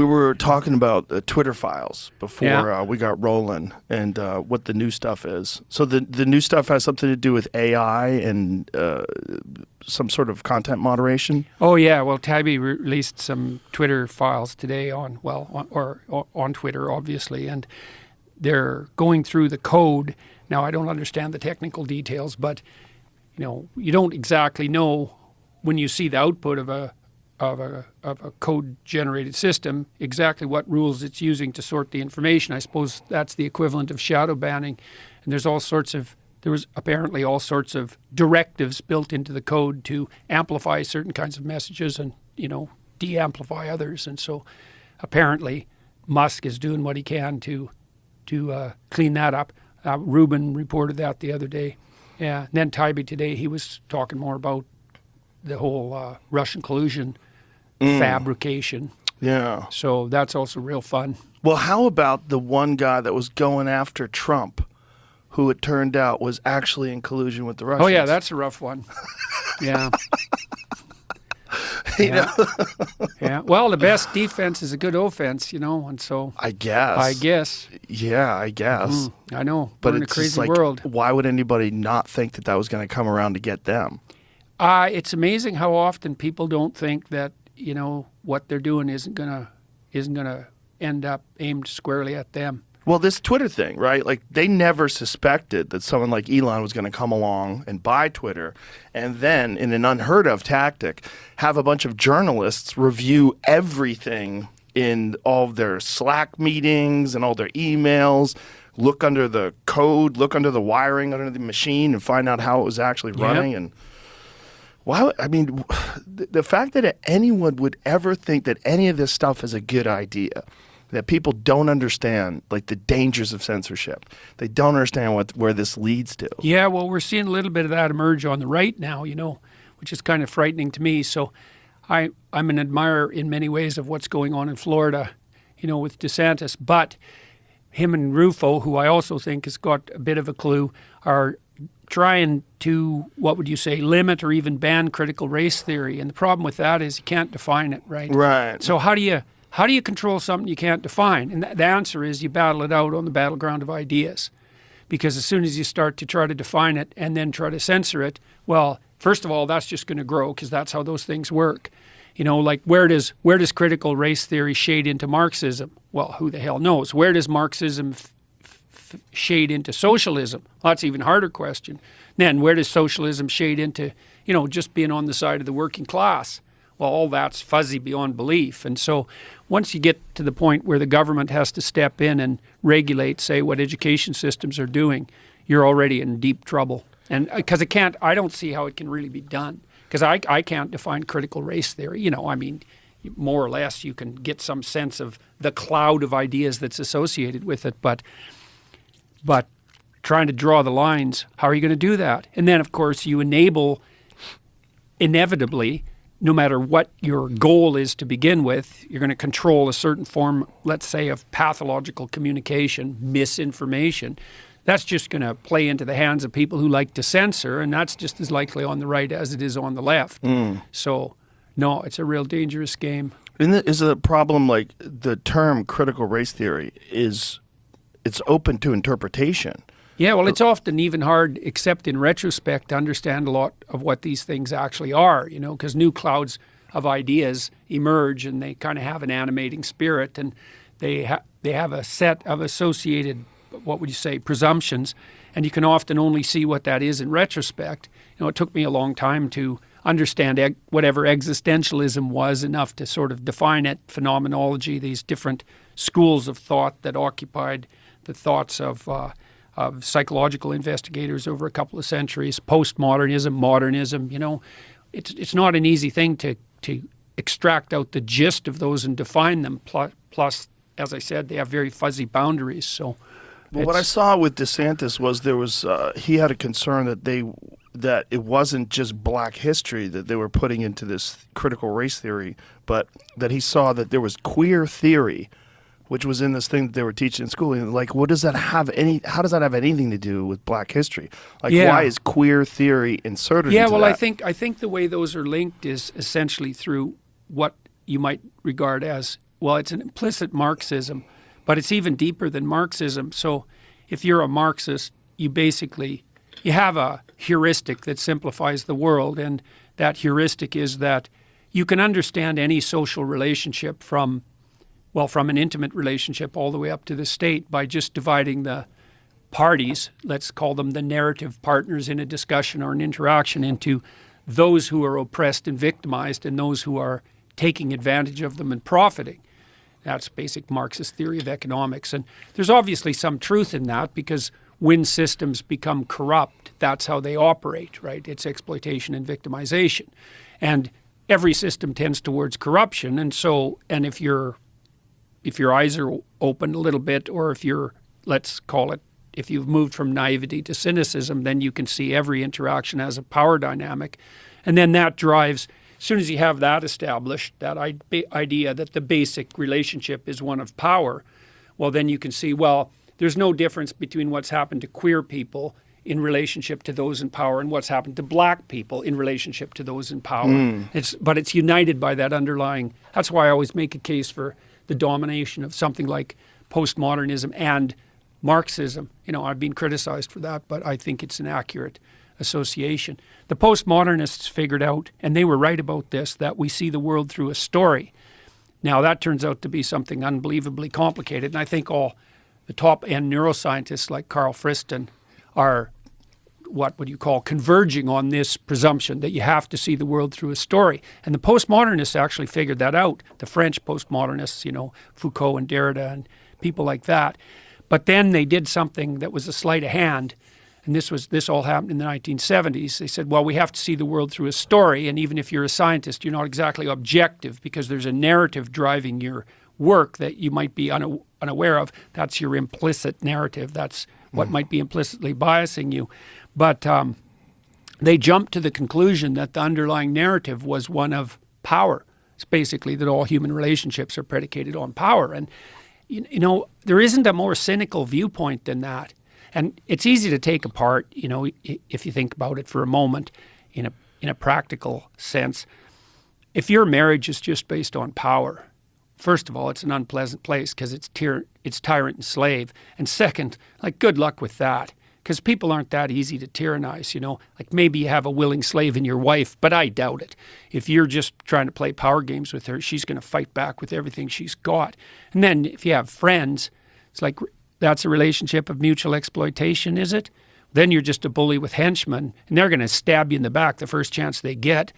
We were talking about Twitter files before Yeah. we got rolling, and what the new stuff is. So the new stuff has something to do with AI and some sort of content moderation. Oh yeah, well, Tabby released some Twitter files today on Twitter, obviously, and they're going through the code. Now, I don't understand the technical details, but you don't exactly know when you see the output of a code-generated system exactly what rules it's using to sort the information. I suppose that's the equivalent of shadow banning, and there was apparently all sorts of directives built into the code to amplify certain kinds of messages and de-amplify others. And so apparently Musk is doing what he can to clean that up. Ruben reported that the other day. Yeah. And then Tybee today, he was talking more about the whole Russian collusion fabrication. Yeah. So that's also real fun. Well, how about the one guy that was going after Trump, who it turned out was actually in collusion with the Russians? Oh, yeah, that's a rough one. Yeah. Yeah. Yeah. Well, the best defense is a good offense, and so I guess. Yeah, I guess. I know. But We're in a it's crazy just like, world. why would anybody not think that was going to come around to get them? It's amazing how often people don't think that what they're doing isn't gonna end up aimed squarely at them. Well, this Twitter thing, right? Like, they never suspected that someone like Elon was going to come along and buy Twitter and then, in an unheard of tactic, have a bunch of journalists review everything in all of their Slack meetings and all their emails, look under the code, look under the wiring under the machine and find out how it was actually running. And why? I mean, the fact that anyone would ever think that any of this stuff is a good idea, that people don't understand, like, the dangers of censorship. They don't understand where this leads to. Yeah, well, we're seeing a little bit of that emerge on the right now, which is kind of frightening to me. So I'm an admirer in many ways of what's going on in Florida, with DeSantis. But him and Rufo, who I also think has got a bit of a clue, are trying to, what would you say, limit or even ban critical race theory. And the problem with that is you can't define it, right? Right. So how do you control something you can't define? And the answer is you battle it out on the battleground of ideas. Because as soon as you start to try to define it and then try to censor it, well, first of all, that's just going to grow because that's how those things work. Like where does critical race theory shade into Marxism? Well, who the hell knows? Where does Marxism shade into socialism? Well, that's an even harder question. Then where does socialism shade into, just being on the side of the working class? Well, all that's fuzzy beyond belief. And so once you get to the point where the government has to step in and regulate, say, what education systems are doing, you're already in deep trouble. And because I don't see how it can really be done. Because I can't define critical race theory. More or less you can get some sense of the cloud of ideas that's associated with it. But trying to draw the lines, how are you going to do that? And then, of course, you enable, inevitably, no matter what your goal is to begin with, you're going to control a certain form, let's say, of pathological communication, misinformation. That's just going to play into the hands of people who like to censor, and that's just as likely on the right as it is on the left. So, no, it's a real dangerous game. Is the problem, like, the term critical race theory it's open to interpretation? Yeah, well, it's often even hard, except in retrospect, to understand a lot of what these things actually are, because new clouds of ideas emerge and they kind of have an animating spirit and they have a set of associated, what would you say, presumptions, and you can often only see what that is in retrospect. It took me a long time to understand whatever existentialism was enough to sort of define it, phenomenology, these different schools of thought that occupied the thoughts of psychological investigators over a couple of centuries, postmodernism, modernism. It's not an easy thing to extract out the gist of those and define them. Plus, as I said, they have very fuzzy boundaries. So, well, what I saw with DeSantis was he had a concern that it wasn't just black history that they were putting into this critical race theory, but that he saw that there was queer theory, which was in this thing that they were teaching in school. And like, how does that have anything to do with black history? Like, why is queer theory inserted into that? I think the way those are linked is essentially through what you might regard as well, it's an implicit Marxism, but it's even deeper than Marxism. So if you're a Marxist, you have a heuristic that simplifies the world, and that heuristic is that you can understand any social relationship from an intimate relationship all the way up to the state by just dividing the parties, let's call them the narrative partners in a discussion or an interaction, into those who are oppressed and victimized and those who are taking advantage of them and profiting. That's basic Marxist theory of economics. And there's obviously some truth in that, because when systems become corrupt, that's how they operate, right? It's exploitation and victimization. And every system tends towards corruption. And if your eyes are open a little bit, or if you've moved from naivety to cynicism, then you can see every interaction as a power dynamic. And then that drives, as soon as you have that established, that idea that the basic relationship is one of power, well, then you can see, well, there's no difference between what's happened to queer people in relationship to those in power and what's happened to black people in relationship to those in power. But it's united by that underlying, that's why I always make a case for the domination of something like postmodernism and Marxism. I've been criticized for that, but I think it's an accurate association. The postmodernists figured out, and they were right about this, that we see the world through a story. Now, that turns out to be something unbelievably complicated, and I think all the top-end neuroscientists like Carl Friston are what would you call converging on this presumption that you have to see the world through a story. And the postmodernists actually figured that out. The French postmodernists, Foucault and Derrida and people like that. But then they did something that was a sleight of hand, and this all happened in the 1970s. They said, well, we have to see the world through a story, and even if you're a scientist, you're not exactly objective because there's a narrative driving your work that you might be unaware of. That's your implicit narrative. That's what might be implicitly biasing you. But they jumped to the conclusion that the underlying narrative was one of power. It's basically that all human relationships are predicated on power. And, there isn't a more cynical viewpoint than that. And it's easy to take apart, if you think about it for a moment in a practical sense. If your marriage is just based on power, first of all, it's an unpleasant place because it's tyrant and slave. And second, good luck with that, because people aren't that easy to tyrannize, maybe you have a willing slave in your wife, but I doubt it. If you're just trying to play power games with her, she's going to fight back with everything she's got. And then if you have friends, it's like, that's a relationship of mutual exploitation, is it? Then you're just a bully with henchmen, and they're going to stab you in the back the first chance they get.